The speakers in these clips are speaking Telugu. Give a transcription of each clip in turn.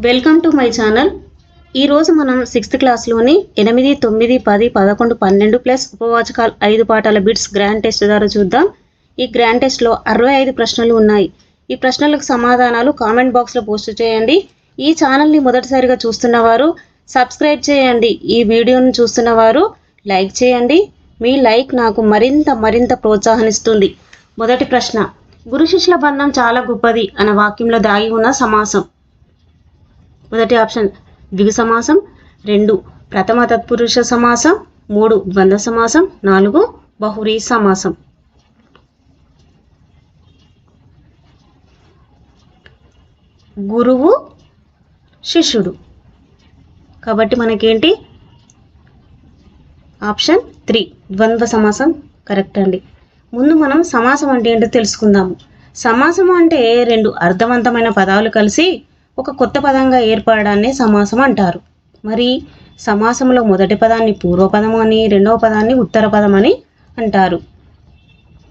Welcome to my channel. ఈరోజు మనం 6th క్లాస్లోని 8, 9, 10, 11, 12 ప్లస్ ఉపవాచకాలు 5 పాఠాల బిట్స్ గ్రాండ్ టెస్ట్ ద్వారా చూద్దాం. ఈ గ్రాండ్ టెస్ట్లో 65 ప్రశ్నలు ఉన్నాయి. ఈ ప్రశ్నలకు సమాధానాలు కామెంట్ బాక్స్లో పోస్ట్ చేయండి. ఈ ఛానల్ని మొదటిసారిగా చూస్తున్నవారు సబ్స్క్రైబ్ చేయండి. ఈ వీడియోను చూస్తున్నవారు లైక్ చేయండి. మీ లైక్ నాకు మరింత ప్రోత్సాహనిస్తుంది. మొదటి ప్రశ్న, గురు శిష్యుల బంధం చాలా గొప్పది అన్న వాక్యంలో దాగి ఉన్న సమాసం. మొదటి ఆప్షన్ ద్విగు సమాసం, 2 ప్రథమ తత్పురుష సమాసం, 3 ద్వంద్వ సమాసం, 4 బహువ్రీహి సమాసం. గురువు శిష్యుడు కాబట్టి మనకేంటి ఆప్షన్ 3 ద్వంద్వ సమాసం కరెక్ట్ అండి. ముందు మనం సమాసం అంటే ఏంటో తెలుసుకుందాము. సమాసం అంటే 2 అర్థవంతమైన పదాలు కలిసి ఒక కొత్త పదంగా ఏర్పడడాన్ని సమాసం అంటారు. మరి సమాసంలో మొదటి పదాన్ని పూర్వపదం అని, రెండవ పదాన్ని ఉత్తర పదం అని అంటారు.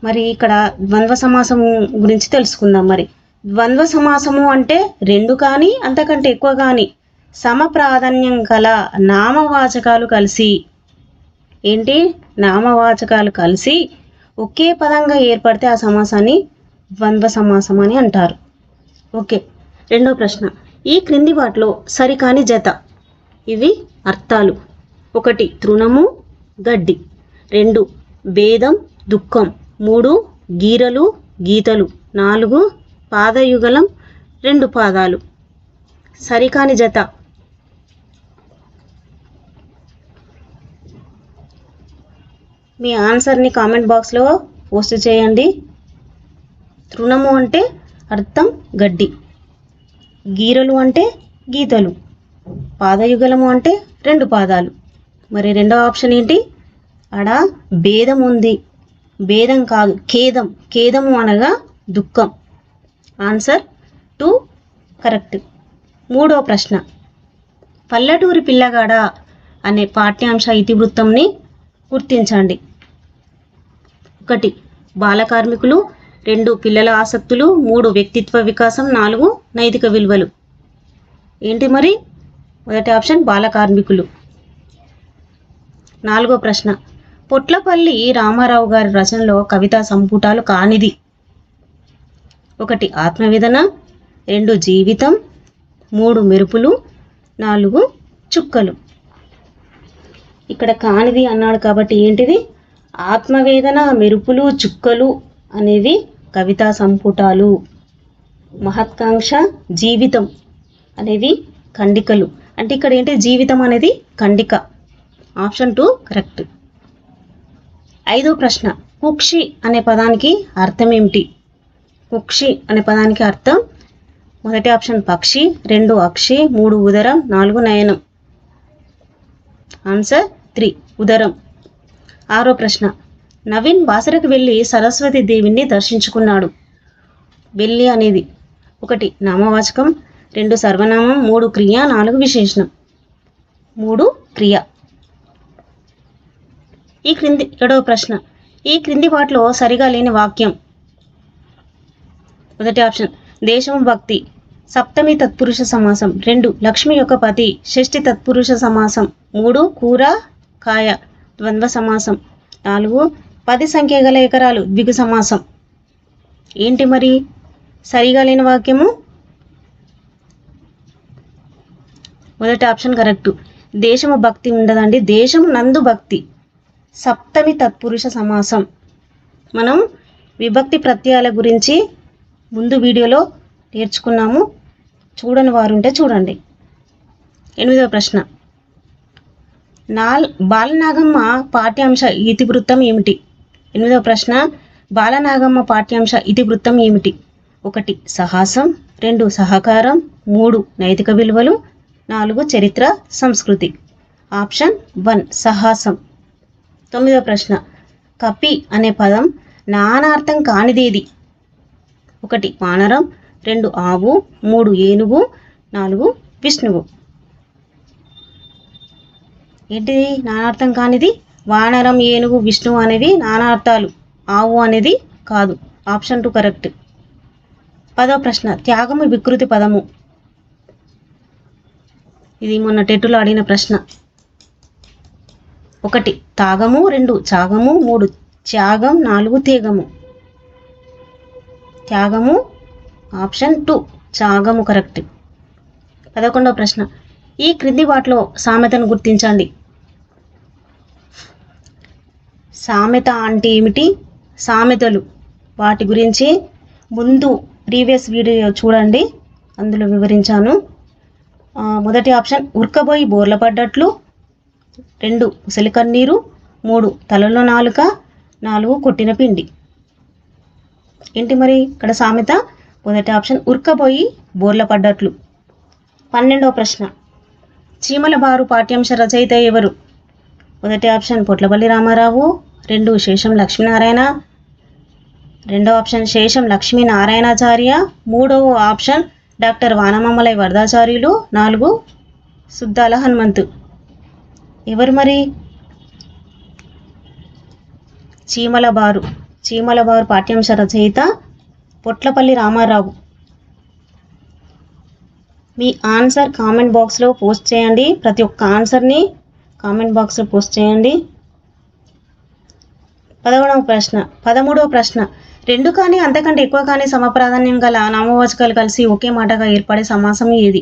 మరి ఇక్కడ ద్వంద్వ సమాసం గురించి తెలుసుకుందాం. మరి ద్వంద్వ సమాసము అంటే 2 కానీ అంతకంటే ఎక్కువ కానీ సమ ప్రాధాన్యం గల నామవాచకాలు కలిసి నామవాచకాలు కలిసి ఒకే పదంగా ఏర్పడితే ఆ సమాసాన్ని ద్వంద్వ సమాసం అని అంటారు. ఓకే, రెండో ప్రశ్న, ఈ క్రింది వాటిలో సరికాని జత. ఇవి అర్థాలు: 1 తృణము గడ్డి, 2 భేదం దుఃఖం, 3 గీరలు గీతలు, 4 పాదయుగలం 2 పాదాలు. సరికాని జత మీ ఆన్సర్ని కామెంట్ బాక్స్లో పోస్ట్ చేయండి. తృణము అంటే అర్థం గడ్డి, గీరలు అంటే గీతలు, పాదయుగలము అంటే 2 పాదాలు. మరి రెండవ ఆప్షన్ ఏంటి? ఆడ భేదం ఉంది, భేదం కాదు ఖేదం, ఖేదము అనగా దుఃఖం. Answer 2 correct. మూడవ ప్రశ్న, పల్లెటూరి పిల్లగాడ అనే పాఠ్యాంశ ఇతివృత్తంని గుర్తించండి. 1 బాల కార్మికులు, 2 పిల్లల ఆసక్తులు, 3 వ్యక్తిత్వ వికాసం, 4 నైతిక విలువలు. ఏంటి మరి? మొదటి ఆప్షన్ బాల కార్మికులు. 4వ ప్రశ్న, పొట్లపల్లి రామారావు గారి రచనలో కవితా సంపుటాలు కానిది. 1 ఆత్మవేదన, 2 జీవితం, 3 మెరుపులు, 4 చుక్కలు. ఇక్కడ కానిది అన్నాడు కాబట్టి ఏంటిది? ఆత్మవేదన, మెరుపులు, చుక్కలు అనేవి కవితా సంపుటాలు. మహత్కాంక్ష, జీవితం అనేవి ఖండికలు. అంటే ఇక్కడ ఏంటి? జీవితం అనేది ఖండిక. Option 2 correct. 5వ ప్రశ్న, కుక్షి అనే పదానికి అర్థం ఏమిటి? కుక్షి అనే పదానికి అర్థం మొదటి ఆప్షన్ పక్షి, 2 అక్షి, 3 ఉదరం, 4 నయనం. ఆన్సర్ 3 ఉదరం. 6వ ప్రశ్న, నవీన్ బాసరకు వెళ్ళి సరస్వతి దేవిని దర్శించుకున్నాడు. వెళ్ళి అనేది 1 నామవాచకం, 2 సర్వనామం, 3 క్రియ, 4 విశేషణం. 3 క్రియ. 7వ ప్రశ్న, ఈ క్రింది వాటిలో సరిగా లేని వాక్యం. మొదటి ఆప్షన్ దేశము భక్తి, సప్తమి తత్పురుష సమాసం, 2 లక్ష్మి యొక్క పతి షష్ఠి తత్పురుష సమాసం, 3 కూర కాయ ద్వంద్వ సమాసం, 4 10 సంఖ్య గల ఎకరాలు ద్విగు సమాసం. ఏంటి మరి సరిగా లేని వాక్యము? మొదటి ఆప్షన్ కరెక్ట్. దేశము భక్తి ఉండదండి, దేశము నందు భక్తి. సప్తమి తత్పురుష సమాసం. మనం విభక్తి ప్రత్యయాల గురించి ముందు వీడియోలో నేర్చుకున్నాము, చూడని వారుంటే చూడండి. 8వ ప్రశ్న, బాలనాగమ్మ పాఠ్యాంశ ఇతివృత్తం ఏమిటి? 8వ ప్రశ్న, బాలనాగమ్మ పాఠ్యాంశ ఇతివృత్తం ఏమిటి? 1 సాహసం, 2 సహకారం, 3 నైతిక విలువలు, 4 చరిత్ర సంస్కృతి. ఆప్షన్ 1 సాహసం. 9వ ప్రశ్న, కపి అనే పదం నానార్థం కానిదేది? 1 వానరం, 2 ఆవు, 3 ఏనుగు, 4 విష్ణువు. ఏంటిది నానార్థం కానిది? వానరం, ఏనుగు, విష్ణువు అనేవి నానార్థాలు, ఆవు అనేది కాదు. Option 2 correct. 10వ ప్రశ్న, త్యాగము వికృతి పదము. ఇది మొన్న టెట్టులో అడిగిన ప్రశ్న. 1 తాగము, 2 చాగము, 3 త్యాగం, 4 త్యాగము. త్యాగము ఆప్షన్ 2 చాగము కరెక్ట్. 11వ ప్రశ్న. ఈ క్రింది వాటిలో సామెతను గుర్తించండి. సామెత అంటే ఏమిటి? సామెతలు వాటి గురించి ముందు ప్రీవియస్ వీడియో చూడండి, అందులో వివరించాను. మొదటి ఆప్షన్ ఉరకబోయి బోర్ల పడ్డట్లు, 2 ఉసలి కన్నీరు, 3 తలలో నాలుక, 4 కొట్టిన పిండి. ఏంటి మరి ఇక్కడ సామెత? మొదటి ఆప్షన్ ఉరకబోయి బోర్ల పడ్డట్లు. 12వ ప్రశ్న. చీమల బారు పాఠ్యాంశ రచయిత ఎవరు? మొదటి ఆప్షన్ పొట్లపల్లి రామారావు, 2 శేషం లక్ష్మీనారాయణ, రెండవ ఆప్షన్ శేషం లక్ష్మీనారాయణాచార్య, 3వ ఆప్షన్ డాక్టర్ వానమామలై వరదాచార్యులు, 4 సుద్దాల హనుమంతు. ఎవరు మరి? చీమల బారు పాఠ్యాంశ రచయిత పొట్లపల్లి రామారావు. మీ ఆన్సర్ కామెంట్ బాక్స్లో పోస్ట్ చేయండి. ప్రతి ఒక్క ఆన్సర్ని కామెంట్ బాక్స్లో పోస్ట్ చేయండి. 13వ ప్రశ్న. 2 కానీ అంతకంటే ఎక్కువ కానీ సమప్రాధాన్యం గల నామవాచకాలు కలిసి ఒకే మాటగా ఏర్పడే సమాసం ఏది?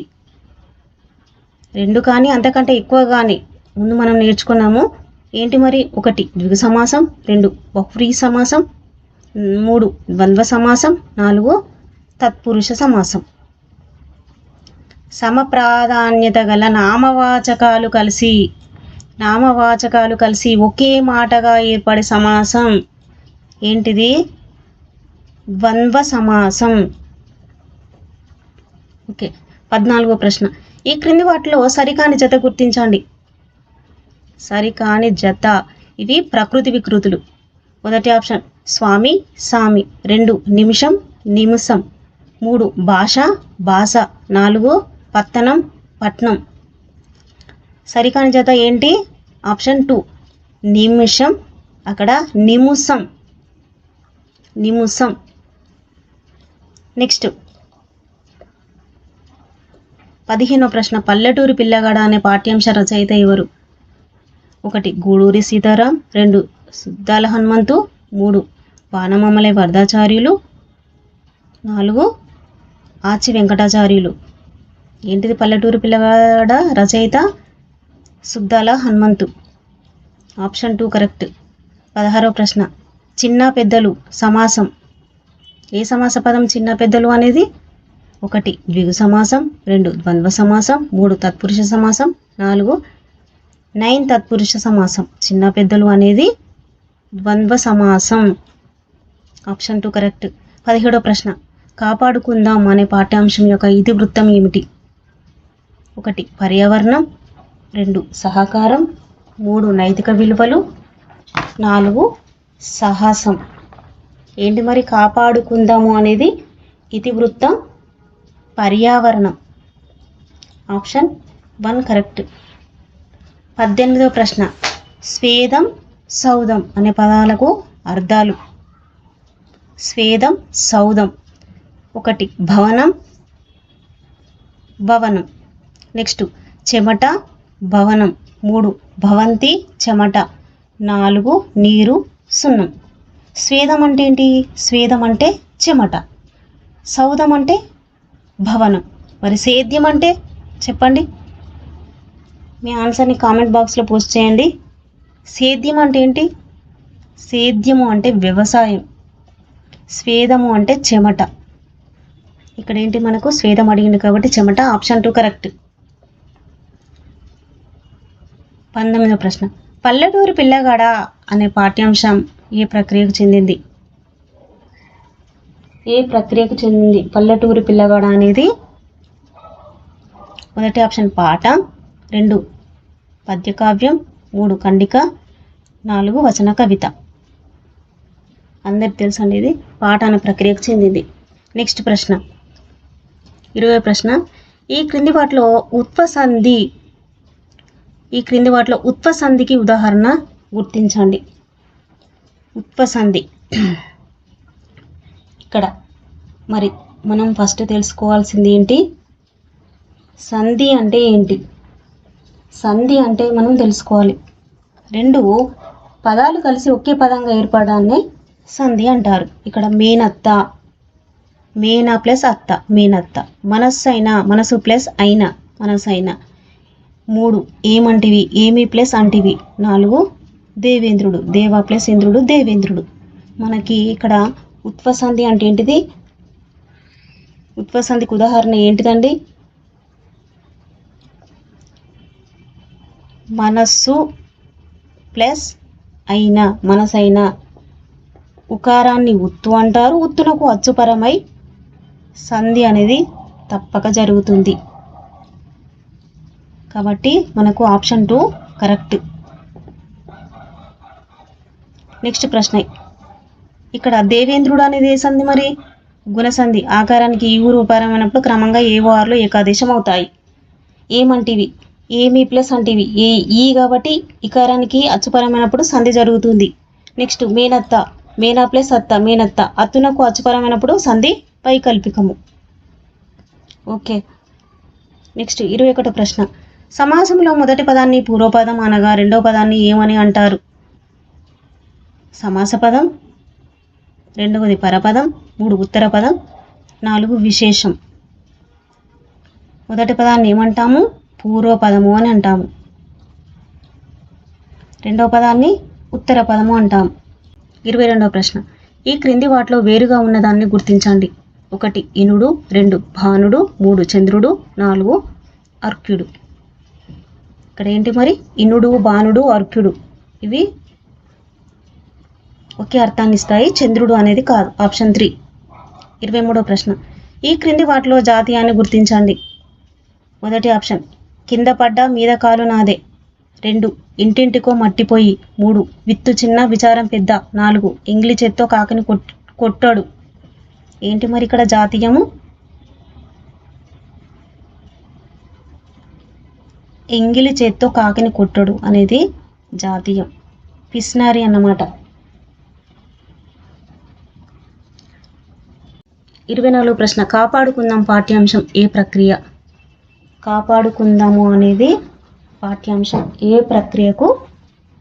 2 కానీ అంతకంటే ఎక్కువ కానీ ముందు మనం నేర్చుకున్నాము. ఏంటి మరి? 1 ద్విగు సమాసం, 2 బహువ్రీహి సమాసం, 3 ద్వంద్వ సమాసం, 4 తత్పురుష సమాసం. సమప్రాధాన్యత గల నామవాచకాలు కలిసి ఒకే మాటగా ఏర్పడే సమాసం ఏంటిది? ద్వంద్వ సమాసం. ఓకే. 14వ ప్రశ్న. ఈ క్రింది వాటిలో సరికాని జత గుర్తించండి. సరికాని జత ఇవి ప్రకృతి వికృతులు. మొదటి ఆప్షన్ స్వామి సామి, 2 నిమిషం నిమిషం, 3 భాష బాస, 4 పత్తనం పట్నం. సరికాని జత ఏంటి? ఆప్షన్ 2 నిమిషం, అక్కడ నిముసం. నెక్స్ట్ 15వ ప్రశ్న. పల్లెటూరి పిల్లగాడ అనే పాఠ్యాంశ రచయిత ఎవరు? 1 గూడూరి సీతారాం, 2 సుద్దాల హనుమంతు, 3 వానమామలై వరదాచార్యులు, 4 ఆచి వెంకటాచార్యులు. ఏంటిది పల్లెటూరి పిల్లగాడ రచయిత? సుద్దాల హనుమంతు. Option 2 correct. 16వ ప్రశ్న. చిన్న పెద్దలు సమాసం. ఏ సమాస పదం చిన్న పెద్దలు అనేది? 1 ద్విగు సమాసం, 2 ద్వంద్వ సమాసం, 3 తత్పురుష సమాసం, 4 నైన్ తత్పురుష సమాసం. చిన్న పెద్దలు అనేది ద్వంద్వ సమాసం. Option 2 correct. 17వ ప్రశ్న. కాపాడుకుందాం అనే పాఠ్యాంశం యొక్క ఇతివృత్తం ఏమిటి? 1 పర్యావరణం, 2 సహకారం, 3 నైతిక విలువలు, 4 సాహసం. ఏంటి మరి కాపాడుకుందాము అనేది ఇతివృత్తం పర్యావరణం. Option 1 correct. 18వ ప్రశ్న. స్వేదం సౌదం అనే పదాలకు అర్థాలు. స్వేదం సౌదం. 1 భవనం భవనం. నెక్స్ట్ చెమట భవనం, 3 భవంతి చెమట, 4 నీరు సున్నం. స్వేదం అంటే ఏంటి? స్వేదం అంటే చెమట, సౌదం అంటే భవనం. మరి సేద్యం అంటే చెప్పండి. మీ ఆన్సర్ని కామెంట్ బాక్స్లో పోస్ట్ చేయండి. సేద్యం అంటే ఏంటి? సేద్యము అంటే వ్యవసాయం, స్వేదము అంటే చెమట. ఇక్కడ ఏంటి మనకు స్వేదం అడిగింది కాబట్టి చెమట. Option 2 correct. 19వ ప్రశ్న. పల్లెటూరి పిల్లగాడ అనే పాఠ్యాంశం ఏ ప్రక్రియకు చెందింది? పల్లెటూరి పిల్లగాడ అనేది? మొదటి ఆప్షన్ పాట, 2 పద్యకావ్యం, 3 ఖండిక, 4 వచన కవిత. అందరికి తెలుసండి, ఇది పాట అనే ప్రక్రియకు చెందింది. నెక్స్ట్ ప్రశ్న. 20వ ప్రశ్న. ఈ క్రింది వాటిలో ఉత్పసంధికి ఉదాహరణ గుర్తించండి. ఉత్పసంధి. ఇక్కడ మరి మనం ఫస్ట్ తెలుసుకోవాల్సింది ఏంటి? సంధి అంటే ఏంటి? సంధి అంటే మనం తెలుసుకోవాలి. రెండు పదాలు కలిసి ఒకే పదంగా ఏర్పడాన్ని సంధి అంటారు. ఇక్కడ మేనత్త, మేనా ప్లస్ అత్త, మేనత్త. మనస్సు అయినా, మనసు ప్లస్ అయినా, మనసైన. 3 ఏమంటివి, ఏమి ప్లస్ అంటివి. 4 దేవేంద్రుడు, దేవ ప్లస్ ఇంద్రుడు, దేవేంద్రుడు. మనకి ఇక్కడ ఉత్వసంధి అంటే ఏంటిది? ఉత్వసంధికి ఉదాహరణ ఏంటిదండి? మనస్సు ప్లస్ అయినా, మనసైన. ఉకారాన్ని ఉత్తు అంటారు. ఉత్తునకు అచ్చుపరమై సంధి అనేది తప్పక జరుగుతుంది. కాబట్టి మనకు ఆప్షన్ 2 కరెక్ట్. నెక్స్ట్ ప్రశ్న. ఇక్కడ దేవేంద్రుడు అనేది ఏ సంధి మరి? గుణసంధి. ఆకారానికి ఈ ఊరు ఉపారమైనప్పుడు క్రమంగా ఏవో ఆరులో ఏకాదేశం అవుతాయి. ఏమంటివి, ఏమి ప్లస్ అంటివి. ఈ కాబట్టి ఇకారానికి అచ్చుపరమైనప్పుడు సంధి జరుగుతుంది. నెక్స్ట్ మేనత్త, మేనా ప్లస్ అత్త, మేనత్త. అత్తునకు అచ్చుపరమైనప్పుడు సంధి వైకల్పికము. ఓకే. నెక్స్ట్ 21వ ప్రశ్న. సమాసంలో మొదటి పదాన్ని పూర్వపదం అనగా రెండవ పదాన్ని ఏమని అంటారు? సమాస పదం, రెండవది పరపదం, 3 ఉత్తర పదం, 4 విశేషం. మొదటి పదాన్ని ఏమంటాము? పూర్వపదము అని అంటాము. రెండవ పదాన్ని ఉత్తర పదము అంటాము. 22వ ప్రశ్న. ఈ క్రింది వాటిలో వేరుగా ఉన్నదాన్ని గుర్తించండి. 1 ఇనుడు, 2 భానుడు, 3 చంద్రుడు, 4 అర్క్యుడు. ఇక్కడ ఏంటి మరి? ఇనుడు, బాణుడు, అర్క్యుడు ఇవి ఒకే అర్థాన్ని ఇస్తాయి. చంద్రుడు అనేది కాదు. ఆప్షన్ 3. 23వ ప్రశ్న. ఈ క్రింది వాటిలో జాతీయాన్ని గుర్తించండి. మొదటి ఆప్షన్ కింద పడ్డ మీద కాలు నాదే. 2 ఇంటింటికో మట్టిపోయి. 3 విత్తు చిన్న విచారం పెద్ద. 4 ఎంగిలి చేత్తో కాకిని కొట్టాడు. ఏంటి మరి ఇక్కడ జాతీయము? ఎంగిలి చేత్తో కాకిని కొట్టడు అనేది జాతీయం. పిస్నారి అన్నమాట. 24వ ప్రశ్న. కాపాడుకుందాం పాఠ్యాంశం ఏ ప్రక్రియ? కాపాడుకుందాము అనేది పాఠ్యాంశం ఏ ప్రక్రియకు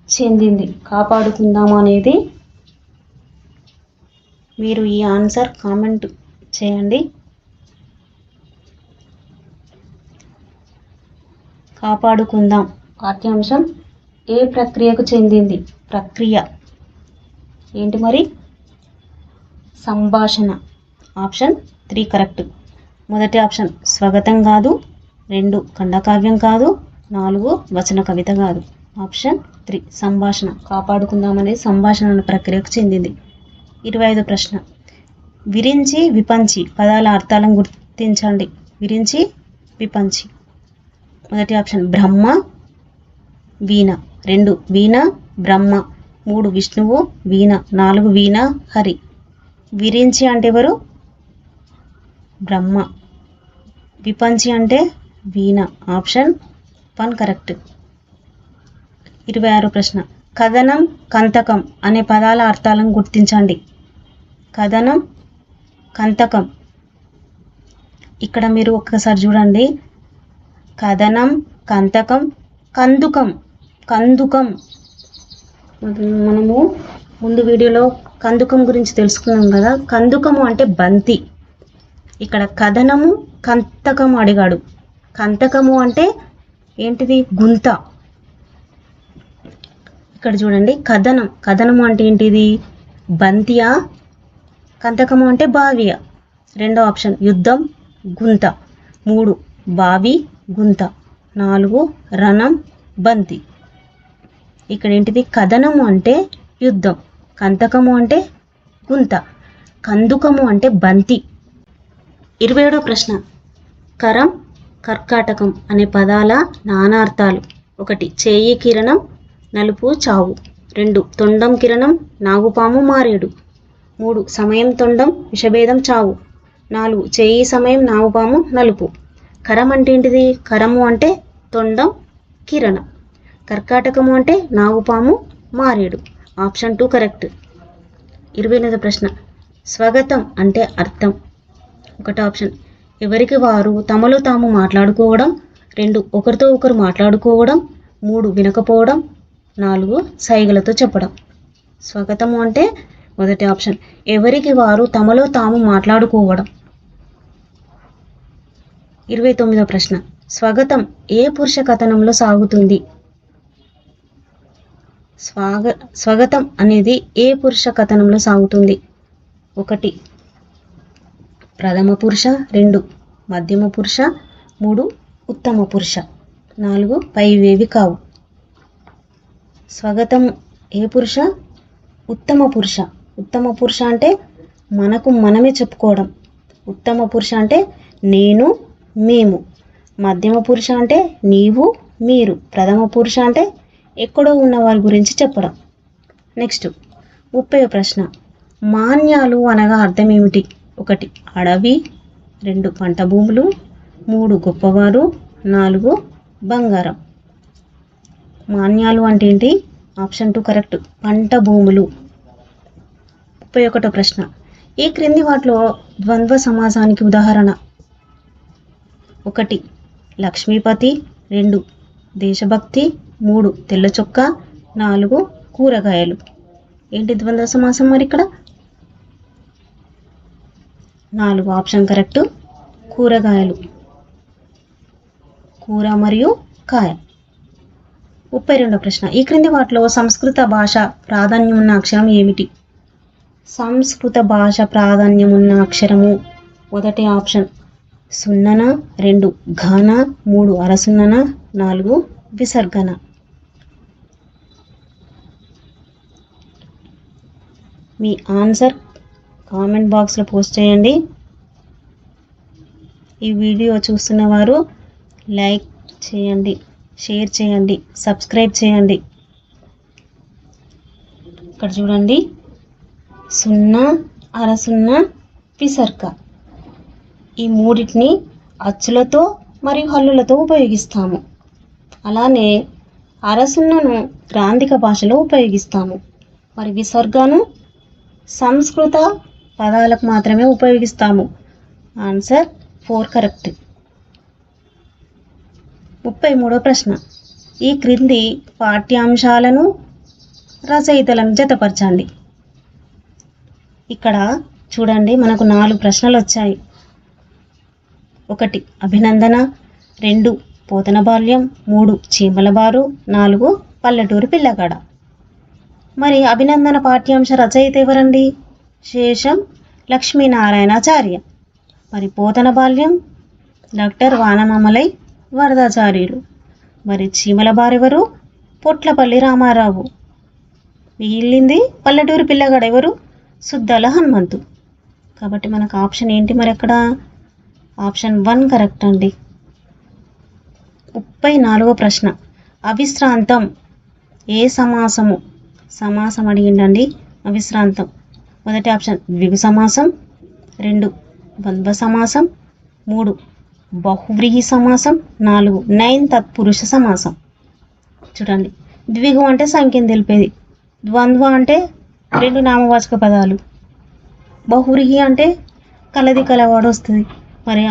చెందింది? కాపాడుకుందాము అనేది మీరు ఈ ఆన్సర్ కామెంట్ చేయండి. కాపాడుకుందాం పాఠ్యాంశం ఏ ప్రక్రియకు చెందింది? ప్రక్రియ ఏంటి మరి? సంభాషణ. Option 3 correct. మొదటి ఆప్షన్ స్వగతం కాదు. 2 ఖండకావ్యం కాదు. 4 వచన కవిత కాదు. ఆప్షన్ 3 సంభాషణ. కాపాడుకుందాం అనేది సంభాషణ ప్రక్రియకు చెందింది. 25వ ప్రశ్న. విరించి, విపంచి పదాల అర్థాలను గుర్తించండి. విరించి, విపంచి. మొదటి ఆప్షన్ బ్రహ్మ, వీణ. 2 వీణ, బ్రహ్మ. 3 విష్ణువు, వీణ. 4 వీణ, హరి. విరించి అంటే ఎవరు? బ్రహ్మ. విపంచి అంటే వీణ. Option 1 correct. 26వ ప్రశ్న. కథనం, కంతకం అనే పదాల అర్థాలను గుర్తించండి. కథనం, కంతకం. ఇక్కడ మీరు ఒక్కసారి చూడండి. కథనం, కంతకం, కందుకం. కందుకం మనము ముందు వీడియోలో కందుకం గురించి తెలుసుకున్నాం కదా. కందుకము అంటే బంతి. ఇక్కడ కథనము, కంతకము అడిగాడు. కంతకము అంటే ఏంటిది? గుంత. ఇక్కడ చూడండి. కథనం, కథనము అంటే ఏంటిది? బంతియా? కంతకము అంటే బావియా? రెండో ఆప్షన్ యుద్ధం, గుంత. 3 బావి, గుంత. 4 రణం, బంతి. ఇక్కడ ఏంటిది? కథనము అంటే యుద్ధం, కంతకము అంటే గుంత, కందుకము అంటే బంతి. 27వ ప్రశ్న. కరం, కర్కాటకం అనే పదాల నానార్థాలు. 1 చేయి కిరణం, నలుపు, చావు. 2 తొండం కిరణం, నాగుపాము, మారేడు. 3 సమయం తొండం, విషభేదం, చావు. 4 చేయి సమయం, నాగుపాము, నలుపు. కరం అంటే ఏంటిది? కరము అంటే తొండం, కిరణం. కర్కాటకము అంటే నాగుపాము, మారేడు. Option 2 correct. 28వ ప్రశ్న. స్వగతం అంటే అర్థం. 1 ఆప్షన్ ఎవరికి వారు తమలో తాము మాట్లాడుకోవడం. 2 ఒకరితో ఒకరు మాట్లాడుకోవడం, 3 వినకపోవడం, 4 సైగలతో చెప్పడం. స్వాగతము అంటే మొదటి ఆప్షన్ ఎవరికి వారు తమలో తాము మాట్లాడుకోవడం. 29వ ప్రశ్న స్వాగతం ఏ పురుష కథనంలో సాగుతుంది? స్వాగతం అనేది ఏ పురుష కథనంలో సాగుతుంది? 1 ప్రథమ పురుష, 2 మధ్యమ పురుష, 3 ఉత్తమ పురుష, 4 పైవేవి కావు. స్వాగతం ఏ పురుష? ఉత్తమ పురుష. ఉత్తమ పురుష అంటే మనకు మనమే చెప్పుకోవడం. ఉత్తమ పురుష అంటే నేను, మేము. మధ్యమ పురుష అంటే నీవు, మీరు. ప్రథమ పురుష అంటే ఎక్కడో ఉన్న వారి గురించి చెప్పడం. నెక్స్ట్ 30వ ప్రశ్న మాన్యాలు అనగా అర్థం ఏమిటి? 1 అడవి, 2 పంట భూములు, 3 గొప్పవారు, 4 బంగారం. మాన్యాలు అంటే ఏంటి? ఆప్షన్ 2 కరెక్ట్, పంట భూములు. 31వ ప్రశ్న ఈ క్రింది వాటిలో ద్వంద్వ సమాసానికి ఉదాహరణ? 1 లక్ష్మీపతి, 2 దేశభక్తి, 3 తెల్ల చొక్కా, 4 కూరగాయలు. ఏంటి ద్వంద్వ సమాసం మరి ఇక్కడ? 4 ఆప్షన్ కరెక్ట్, కూరగాయలు. కూర మరియు కాయ. 32వ ప్రశ్న ఈ క్రింది వాటిలో సంస్కృత భాష ప్రాధాన్యం ఉన్న అక్షరం ఏమిటి? సంస్కృత భాష ప్రాధాన్యం ఉన్న అక్షరము 1 ఆప్షన్ సున్నన, 2 ఘన, 3 అరసున్నన, 4 విసర్గన. మీ ఆన్సర్ కామెంట్ బాక్స్లో పోస్ట్ చేయండి. ఈ వీడియో చూస్తున్న వారు లైక్ చేయండి, షేర్ చేయండి, సబ్స్క్రైబ్ చేయండి. ఇక్కడ చూడండి, సున్నా, అరసున్నా, విసర్గ. ఈ మూడింటిని అచ్చులతో మరియు హల్లులతో ఉపయోగిస్తాము. అలానే అరసున్నను గ్రాంధిక భాషలో ఉపయోగిస్తాము. మరి విసర్గను సంస్కృత పదాలకు మాత్రమే ఉపయోగిస్తాము. Answer 4 correct. 33వ ప్రశ్న ఈ క్రింది పాఠ్యాంశాలను రచయితలను జతపరచండి. ఇక్కడ చూడండి మనకు 4 ప్రశ్నలు వచ్చాయి. 1 అభినందన, 2 పోతన బాల్యం, 3 చీమల బారు, 4 పల్లెటూరు పిల్లగాడ. మరి అభినందన పాఠ్యాంశ రచయిత ఎవరండి? శేషం లక్ష్మీనారాయణాచార్య. మరి పోతన బాల్యం డాక్టర్ వానమామలై వరదాచార్యులు. మరి చీమల బారు ఎవరు? పొట్లపల్లి రామారావు. మిగిలింది పల్లెటూరు పిల్లగాడ ఎవరు? సుద్దాల హనుమంతు. కాబట్టి మనకు ఆప్షన్ ఏంటి మరి అక్కడ? ఆప్షన్ 1 కరెక్ట్ అండి. 34వ ప్రశ్న అవిశ్రాంతం ఏ సమాసము? సమాసం అడిగిండండి. అవిశ్రాంతం 1 ఆప్షన్ ద్విగు సమాసం, 2 ద్వంద్వ సమాసం, 3 బహువ్రీహి సమాసం, 4 నైన్ తత్పురుష సమాసం. చూడండి, ద్విగు అంటే సంఖ్యను తెలిపేది, ద్వంద్వ అంటే 2 నామవాచక పదాలు, బహువ్రీహి అంటే కలది కలవాడు వస్తుంది. మరి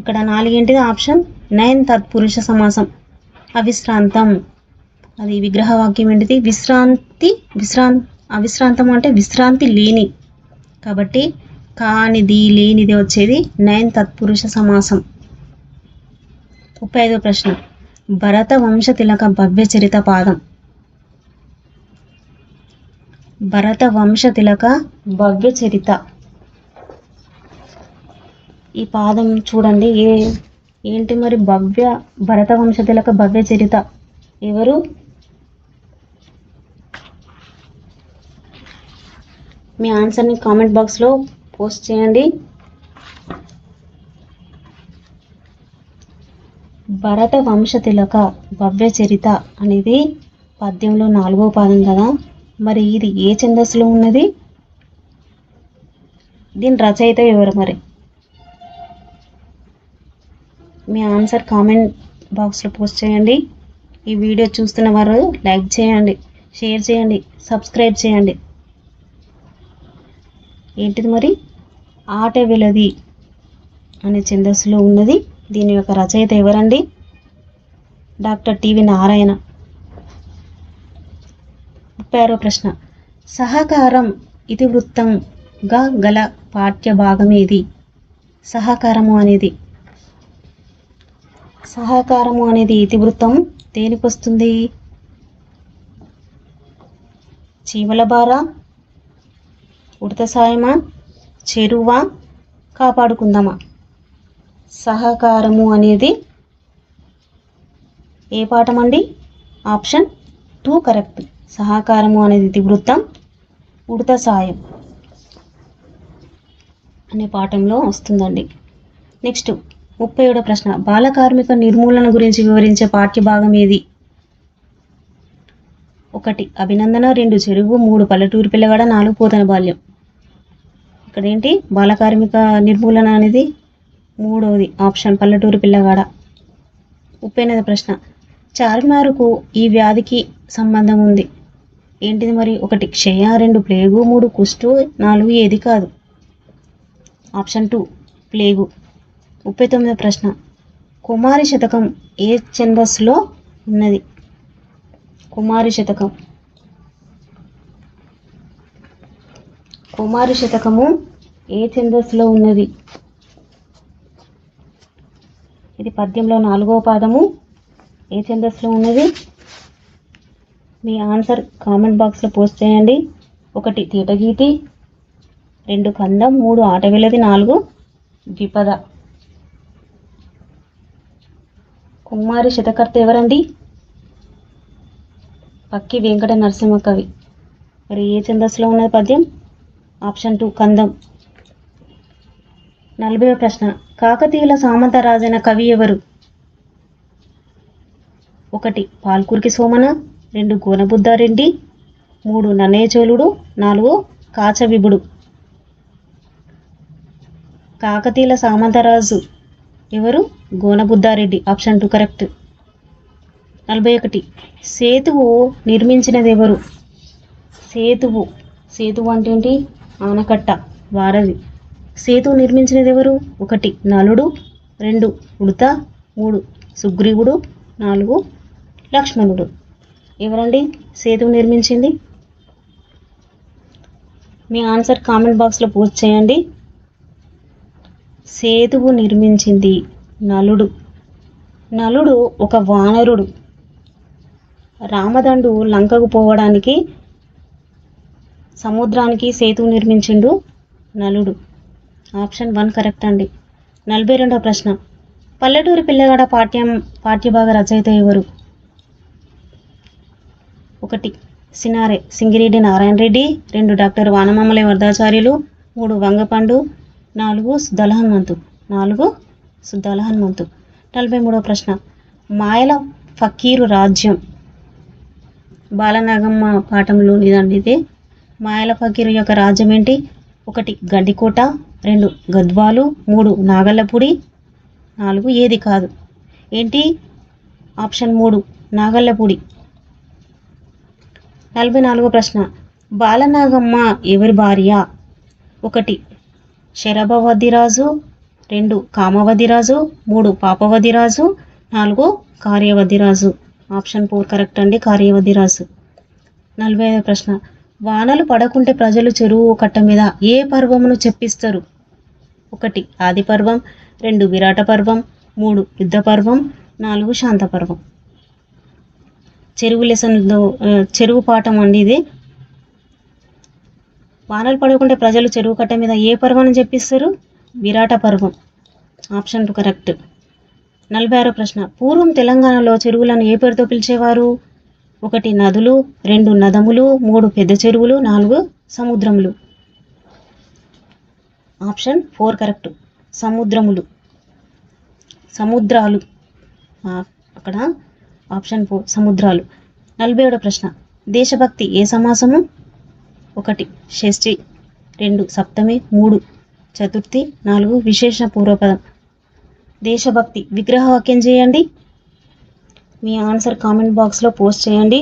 ఇక్కడ 4 ఏంటిది? ఆప్షన్ 9 తత్పురుష సమాసం. అవిశ్రాంతం అది విగ్రహవాక్యం ఏంటిది? అవిశ్రాంతం అంటే విశ్రాంతి లేని. కాబట్టి కానిది లేనిది వచ్చేది 9 తత్పురుష సమాసం. 35వ ప్రశ్న భరత వంశ తిలక భవ్య చరిత పాదం. భరత వంశ తిలక భవ్య చరిత ఈ పాదం చూడండి ఏంటి మరి? భరత వంశ తిలక భవ్య చరిత ఎవరు? మీ ఆన్సర్ని కామెంట్ బాక్స్లో పోస్ట్ చేయండి. భరత వంశ తిలక భవ్య చరిత అనేది పద్యంలో 4వ పాదం కదా. మరి ఇది ఏ ఛందస్సులో ఉన్నది? దీని రచయిత ఎవరు మరి? మీ ఆన్సర్ కామెంట్ బాక్స్లో పోస్ట్ చేయండి. ఈ వీడియో చూస్తున్న వారు లైక్ చేయండి, షేర్ చేయండి, సబ్స్క్రైబ్ చేయండి. ఏంటిది మరి? ఆట వెలది అనే ఛందస్సులో ఉన్నది. దీని యొక్క రచయిత ఎవరండి? Doctor TV Narayana. 36వ ప్రశ్న, సహకారం ఇతివృత్తంగా గల పాఠ్య భాగం ఏది? సహకారము అనేది ఇతివృత్తం దేనికి వస్తుంది? చీమల బార, ఉడత సాయమా, చెరువా, కాపాడుకుందామా? సహకారము అనేది ఏ పాఠం అండి? Option 2 correct. సహకారము అనేది ఇతివృత్తం, ఉడత సాయం అనే పాఠంలో వస్తుందండి. నెక్స్ట్ 37వ ప్రశ్న, బాల కార్మిక నిర్మూలన గురించి వివరించే పాఠ్య భాగం ఏది? 1 అభినందన, 2 చెరువు, 3 పల్లెటూరు పిల్లగాడ, 4 పోతన బాల్యం. ఇక్కడ ఏంటి? బాల కార్మిక నిర్మూలన అనేది 3వది ఆప్షన్ పల్లెటూరు పిల్లగాడ. 38వ ప్రశ్న, చార్మినారుకు ఈ వ్యాధికి సంబంధం ఉంది. ఏంటిది మరి? 1 క్షయ, 2 ప్లేగు, 3 కుష్టు, 4 ఏది కాదు? Option 2 plague. 39వ ప్రశ్న, కుమారి శతకం ఏ ఛందస్సులో ఉన్నది? కుమారి శతకము ఏ ఛందస్సులో ఉన్నది? ఇది పద్యంలో 4వ పాదము. ఏ ఛందస్సులో ఉన్నది? మీ ఆన్సర్ కామెంట్ బాక్స్లో పోస్ట్ చేయండి. 1 తీటగీతి, 2 కందం, 3 ఆటవిలది, 4 ద్విపద. కుమారి శతకర్త ఎవరండి? పక్కి వెంకట నరసింహ కవి. మరి ఏ ఛందస్సులో ఉన్నది పద్యం? ఆప్షన్ 2 కందం. 40వ ప్రశ్న, కాకతీయుల సామంత రాజైన కవి ఎవరు? 1 పాల్కురికి సోమన, 2 గోనబుద్ధారెడ్డి, 3 నన్నయ్య చోళుడు, 4 కాచవిభుడు. కాకతీయుల సామంతరాజు ఎవరు? గోనబుద్ధారెడ్డి. Option 2 correct. 41 సేతువు నిర్మించినది ఎవరు? సేతువు అంటే ఏంటి? ఆనకట్ట, వారధి. సేతువు నిర్మించినది ఎవరు? 1 నలుడు, 2 ఉడత, 3 సుగ్రీవుడు, 4 లక్ష్మణుడు. ఎవరండి సేతువు నిర్మించింది? మీ ఆన్సర్ కామెంట్ బాక్స్లో పోస్ట్ చేయండి. సేతువు నిర్మించింది నలుడు. నలుడు ఒక వానరుడు. రామదండు లంకకు పోవడానికి సముద్రానికి సేతువు నిర్మించిండు నలుడు. ఆప్షన్ 1 కరెక్ట్ అండి. 42వ ప్రశ్న, పల్లెటూరి పిల్లగాడ పాఠ్యభాగ రచయిత ఎవరు? 1 సినారె సింగిరెడ్డి నారాయణ రెడ్డి, 2 డాక్టర్ వానమామలై వరదాచార్యులు, 3 వంగపండు, 4 సుద్దాల హనుమంతు. 43వ ప్రశ్న, మాయల ఫకీరు రాజ్యం బాలనాగమ్మ పాఠంలో ఇదండి. ఇది మాయల ఫకీరు యొక్క రాజ్యం ఏంటి? 1 గండికోట, 2 గద్వాలు, 3 నాగల్లపూడి, 4 ఏది కాదు? ఏంటి? ఆప్షన్ 3 నాగల్లపూడి. 44వ ప్రశ్న, బాలనాగమ్మ ఎవరి భార్య? 1 శరభవతిరాజు, 2 కామవతిరాజు, 3 పాపవతిరాజు, 4 కార్యవతిరాజు. ఆప్షన్ 4 కరెక్ట్ అండి, కార్యవతిరాజు. 45వ ప్రశ్న, వానలు పడకుంటే ప్రజలు చెరువు కట్ట మీద ఏ పర్వమును చెప్పిస్తారు? 1 ఆది పర్వం, 2 విరాట పర్వం, 3 యుద్ధ పర్వం, 4 శాంత పర్వం. చెరువు పాఠం అండి ఇది. వానలు పడకుంటే ప్రజలు చెరువు కట్ట మీద ఏ పర్వాన్ని చెప్పిస్తారు? విరాట పర్వం. Option 2 correct. 46వ ప్రశ్న, పూర్వం తెలంగాణలో చెరువులను ఏ పేరుతో పిలిచేవారు? 1 నదులు, 2 నదములు, 3 పెద్ద చెరువులు, 4 సముద్రములు. Option 4 correct. సముద్రాలు. అక్కడ ఆప్షన్ 4 సముద్రాలు. 47వ ప్రశ్న, దేశభక్తి ఏ సమాసము? 1 షష్ఠి, 2 సప్తమి, 3 చతుర్థి, 4 విశేషణ పూర్వపదం. దేశభక్తి విగ్రహ వాక్యం చేయండి. మీ ఆన్సర్ కామెంట్ బాక్స్లో పోస్ట్ చేయండి.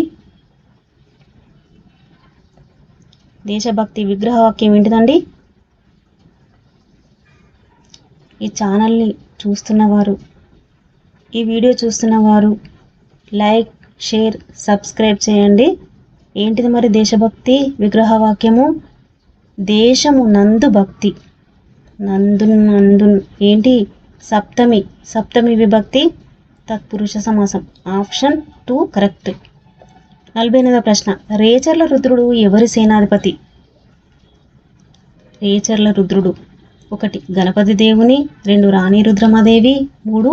దేశభక్తి విగ్రహ వాక్యం ఏంటిదండి? ఈ ఛానల్ని చూస్తున్నవారు, ఈ వీడియో చూస్తున్నవారు లైక్, షేర్, సబ్స్క్రైబ్ చేయండి. ఏంటిది మరి దేశభక్తి విగ్రహవాక్యము? దేశము నందు భక్తి. నందు ఏంటి? సప్తమి విభక్తి తత్పురుష సమాసం. Option 2 correct. 48వ ప్రశ్న. రేచర్ల రుద్రుడు ఎవరి సేనాధిపతి? రేచర్ల రుద్రుడు 1 గణపతి దేవుని, 2 రాణి రుద్రమదేవి, 3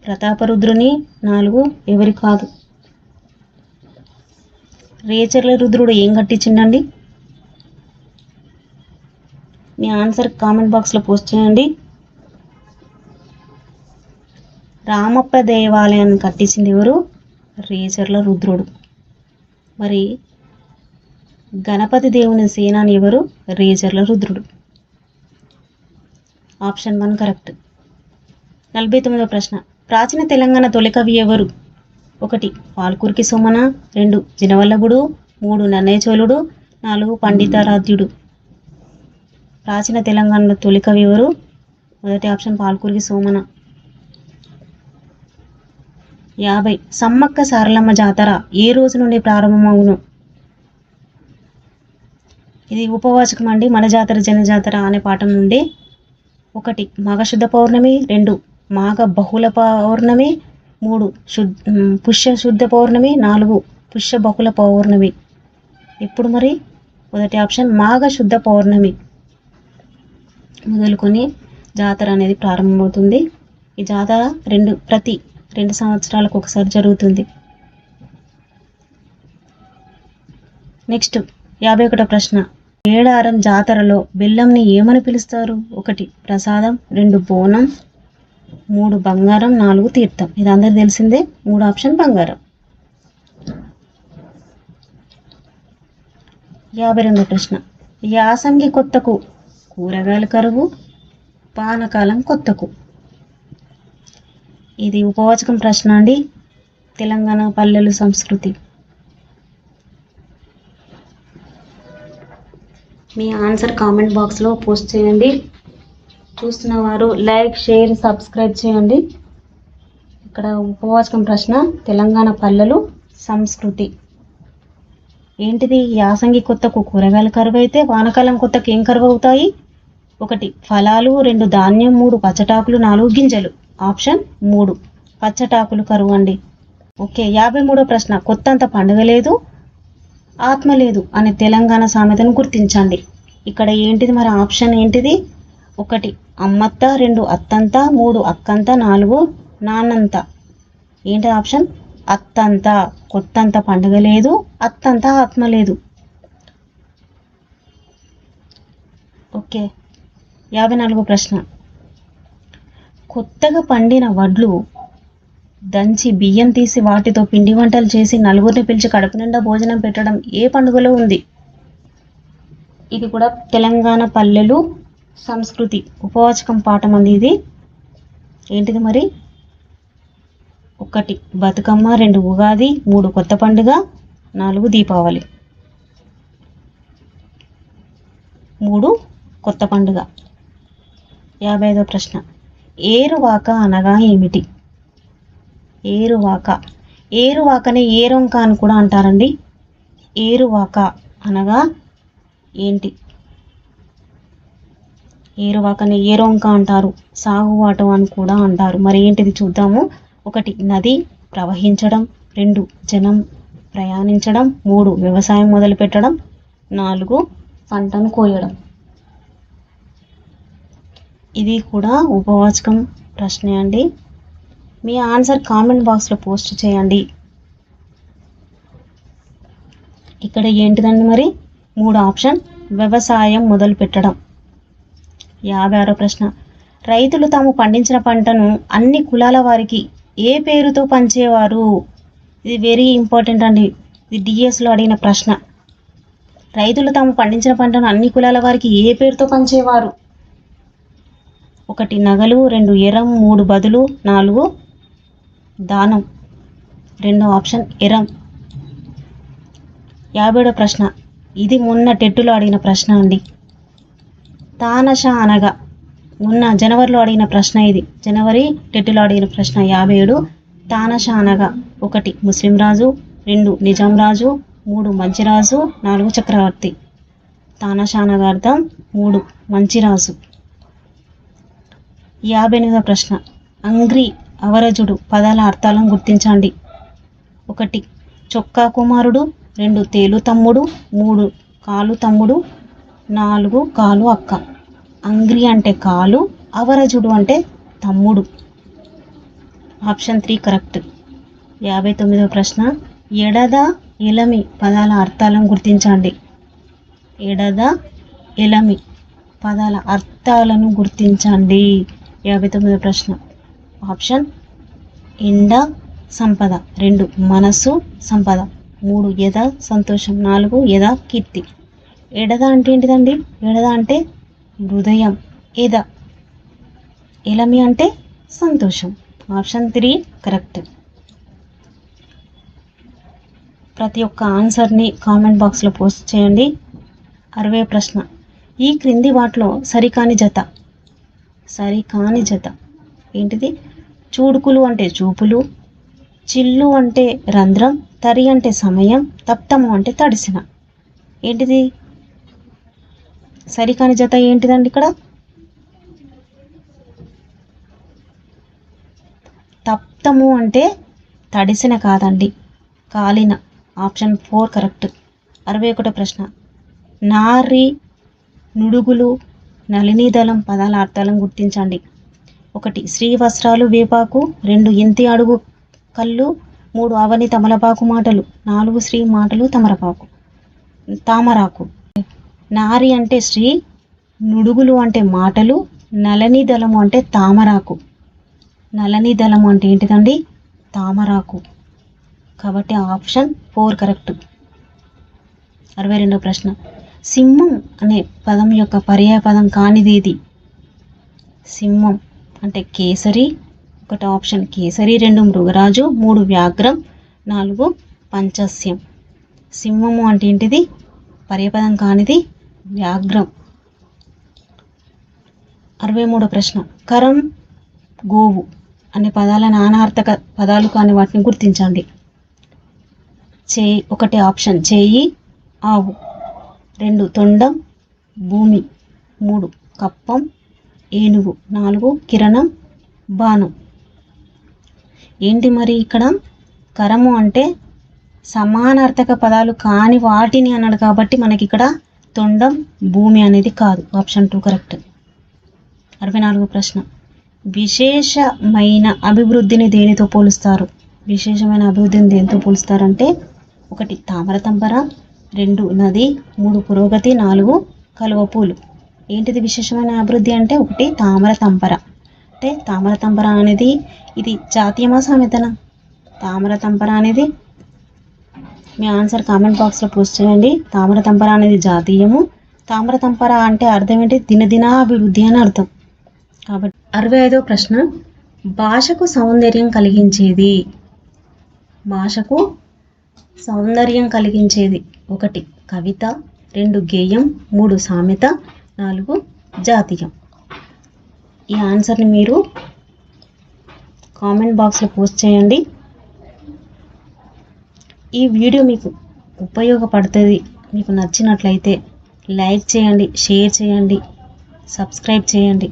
ప్రతాపరుద్రుని, 4 ఎవరి కాదు. రేచర్ల రుద్రుడు ఏం కట్టించిండండి? మీ ఆన్సర్ కామెంట్ బాక్స్లో పోస్ట్ చేయండి. రామప్ప దేవాలయాన్ని కట్టించింది ఎవరు? రేచర్ల రుద్రుడు. మరి గణపతి దేవుని సేనాని ఎవరు? రేచర్ల రుద్రుడు. Option 1 correct. 49వ ప్రశ్న. ప్రాచీన తెలంగాణ తొలి కవి ఎవరు? 1 పాల్కురికి సోమన, 2 జినవల్లభుడు, 3 నన్నయ్య చోళుడు, 4 పండితారాధ్యుడు. ప్రాచీన తెలంగాణలో తొలి కవి ఎవరు? మొదటి ఆప్షన్ పాల్కురికి సోమన. 50 సమ్మక్క సారలమ్మ జాతర ఏ రోజు నుండి ప్రారంభమవును? ఇది ఉపవాచకం అండి. మన జాతర జన జాతర అనే పాఠం నుండి. 1 మాఘశుద్ధ పౌర్ణమి, 2 మాఘ బహుళ పౌర్ణమి, 3 పుష్య శుద్ధ పౌర్ణమి, 4 పుష్య బహుళ పౌర్ణమి. ఇప్పుడు మరి మొదటి ఆప్షన్ మాఘ శుద్ధ పౌర్ణమి మొదలుకొని జాతర అనేది ప్రారంభమవుతుంది. ఈ జాతర ప్రతి 2 సంవత్సరాలకు ఒకసారి జరుగుతుంది. నెక్స్ట్ 51వ ప్రశ్న. మేడారం జాతరలో బెల్లంని ఏమని పిలుస్తారు? 1 ప్రసాదం, 2 బోనం, 3 బంగారం, 4 తీర్థం. ఇది అందరు తెలిసిందే. 3 ఆప్షన్ బంగారం. 52వ ప్రశ్న. యాసంగి కొత్తకు కూరగాయల కరువు, పానకాలం కొత్తకు. ఇది ఉపవాచకం ప్రశ్న అండి. తెలంగాణ పల్లెలు సంస్కృతి. మీ ఆన్సర్ కామెంట్ బాక్స్లో పోస్ట్ చేయండి. చూస్తున్న వారు లైక్, షేర్, సబ్స్క్రైబ్ చేయండి. ఇక్కడ ఉపవాచకం ప్రశ్న తెలంగాణ పల్లెలు సంస్కృతి. ఏంటిది? యాసంగి కొత్తకు కూరగాయల కరువు అయితే వానకాలం కొత్తకు ఏం కరువు అవుతాయి? 1 ఫలాలు, 2 ధాన్యం, 3 పచ్చటాకులు, 4 గింజలు. ఆప్షన్ 3 పచ్చటాకులు కరువు అండి. ఓకే. 53వ ప్రశ్న. కొత్తంత పండుగ లేదు, ఆత్మ లేదు అనే తెలంగాణ సామెతను గుర్తించండి. ఇక్కడ ఏంటిది మరి? ఆప్షన్ ఏంటిది? 1 అమ్మత్త, 2 అత్తంత, 3 అక్కంత, 4 నాన్నంత. ఏంటి ఆప్షన్? అత్తంత. కొత్తంత పండుగ లేదు, అత్తంత ఆత్మ లేదు. ఓకే. 54వ ప్రశ్న. కొత్తగా పండిన వడ్లు దంచి బియ్యం తీసి వాటితో పిండి వంటలు చేసి నలుగురిని పిలిచి కడుపు నిండా భోజనం పెట్టడం ఏ పండుగలో ఉంది? ఇది కూడా తెలంగాణ పల్లెలు సంస్కృతి ఉపవాచకం పాఠం అండి ఇది. ఏంటిది మరి? 1 బతుకమ్మ, 2 ఉగాది, 3 కొత్త పండుగ, 4 దీపావళి. 3 కొత్త పండుగ. 55వ ప్రశ్న. ఏరువాక అనగా ఏమిటి? ఏరువాకని ఏరొంక అని కూడా అంటారండి. ఏరువాక అనగా ఏంటి? ఏరువాకని ఏరొంక అంటారు, సాగువాటు అని కూడా అంటారు. మరి ఏంటిది చూద్దాము. 1 నది ప్రవహించడం, 2 జనం ప్రయాణించడం, 3 వ్యవసాయం మొదలుపెట్టడం, 4 పంటను కోయడం. ఇది కూడా ఉపవాచకం ప్రశ్నే అండి. మీ ఆన్సర్ కామెంట్ బాక్స్లో పోస్ట్ చేయండి. ఇక్కడ ఏంటిదండి మరి? 3 ఆప్షన్ వ్యవసాయం మొదలు పెట్టడం. 56వ ప్రశ్న. రైతులు తాము పండించిన పంటను అన్ని కులాల వారికి ఏ పేరుతో పంచేవారు? ఇది వెరీ ఇంపార్టెంట్ అండి. ఇది డిఎస్లో అడిగిన ప్రశ్న. రైతులు తాము పండించిన పంటను అన్ని కులాల వారికి ఏ పేరుతో పంచేవారు? 1 నగలు, 2 ఎరం, 3 బదులు, 4 దానం. 2 ఆప్షన్ ఎరం. 57వ ప్రశ్న. ఇది మొన్న టెట్టులో అడిగిన ప్రశ్న అండి. తానష అనగా మొన్న జనవరిలో అడిగిన ప్రశ్న ఇది. జనవరి టెట్టులో అడిగిన ప్రశ్న 57. తానశానగా 1 ముస్లిం రాజు, 2 నిజాం రాజు, 3 మంచిరాజు, 4 చక్రవర్తి. తానశానగా అర్థం 3 మంచిరాజు. 58వ ప్రశ్న. అంగ్రి, అవరజుడు పదాల అర్థాలను గుర్తించండి. 1 చొక్కా కుమారుడు, 2 తేలు తమ్ముడు, 3 కాలు తమ్ముడు, 4 కాలు అక్క. అంగ్రి అంటే కాలు, అవరజుడు అంటే తమ్ముడు. Option 3 correct. 59వ ప్రశ్న. ఎడద, ఎలమి పదాల అర్థాలను గుర్తించండి. ఎడద, ఎలమి పదాల అర్థాలను గుర్తించండి. 59వ ప్రశ్న. ఆప్షన్ ఎండ, సంపద, 2 మనసు, సంపద, 3 యద, సంతోషం, 4 యద, కీర్తి. ఎడద అంటే ఏంటిదండి? ఎడద అంటే హృదయం, ఎద. ఎలమి అంటే సంతోషం. Option 3 correct. ప్రతి ఒక్క ఆన్సర్ని కామెంట్ బాక్స్లో పోస్ట్ చేయండి. 60వ ప్రశ్న. ఈ క్రింది వాటిలో సరికాని జత. సరికాని జత ఏంటిది? చూడుకులు అంటే చూపులు, చిల్లు అంటే రంధ్రం, తరి అంటే సమయం, తప్తము అంటే తడిసిన. ఏంటిది సరికాని జత? ఏంటిదండి ఇక్కడ? తప్తము అంటే తడిసిన కాదండి, కాలిన. Option 4 correct. 61వ ప్రశ్న. నారి, నుడుగులు, నళినీదళం పదాల అర్థాలను గుర్తించండి. 1 శ్రీ వస్త్రాలు వేపాకు, 2 ఇంతి అడుగు కళ్ళు, 3 అవని తమలపాకు మాటలు, 4 శ్రీ మాటలు తామరాకు. నారి అంటే శ్రీ, నుడుగులు అంటే మాటలు, నళినీదళము అంటే తామరాకు. నళినీదళము అంటే ఏంటిదండి? తామరాకు. కాబట్టి ఆప్షన్ 4 కరెక్ట్. 62వ ప్రశ్న. సింహం అనే పదం యొక్క పర్యాయ పదం కానిదేది? సింహం అంటే కేసరి. 1 ఆప్షన్ కేసరి, 2 మృగరాజు, 3 వ్యాఘ్రం, 4 పంచస్యం. సింహము అంటే ఏంటిది? పర్యాయపదం కానిది వ్యాఘ్రం. 63వ ప్రశ్న. కరం, గోవు అనే పదాల నానార్థక పదాలు కాని వాటిని గుర్తించండి. 1 ఆప్షన్ చేయి, ఆవు, 2 తొండం, భూమి, 3 కప్పం, ఏనుగు, 4 కిరణం, బాణం. ఏంటి మరి ఇక్కడ? కరము అంటే సమానార్థక పదాలు కాని వాటిని అన్నాడు కాబట్టి మనకి ఇక్కడ తొండం, భూమి అనేది కాదు. Option 2 correct. 64వ ప్రశ్న. విశేషమైన అభివృద్ధిని దేనితో పోలుస్తారు? విశేషమైన అభివృద్ధిని దేనితో పోలుస్తారంటే 1 తామరతంపర, 2 నది, 3 పురోగతి, 4 కలువపూలు. ఏంటిది విశేషమైన అభివృద్ధి అంటే? 1 తామరతంపర. అంటే తామరతంపర అనేది ఇది జాతీయమా సామెతనా? తామరతంపర అనేది మీ ఆన్సర్ కామెంట్ బాక్స్లో పోస్ట్ చేయండి. తామరతంపర అనేది జాతీయము. తామరతంపర అంటే అర్థం ఏంటి? దినదినాభివృద్ధి అని అర్థం. కాబట్టి 65వ ప్రశ్న. భాషకు సౌందర్యం కలిగించేది. భాషకు సౌందర్యం కలిగించేది 1 కవిత, 2 గేయం, 3 సామెత, 4 జాతీయం. ఈ ఆన్సర్ని మీరు కామెంట్ బాక్స్లో పోస్ట్ చేయండి. ఈ వీడియో మీకు ఉపయోగపడుతుంది, మీకు నచ్చినట్లయితే లైక్ చేయండి, షేర్ చేయండి, సబ్స్క్రైబ్ చేయండి.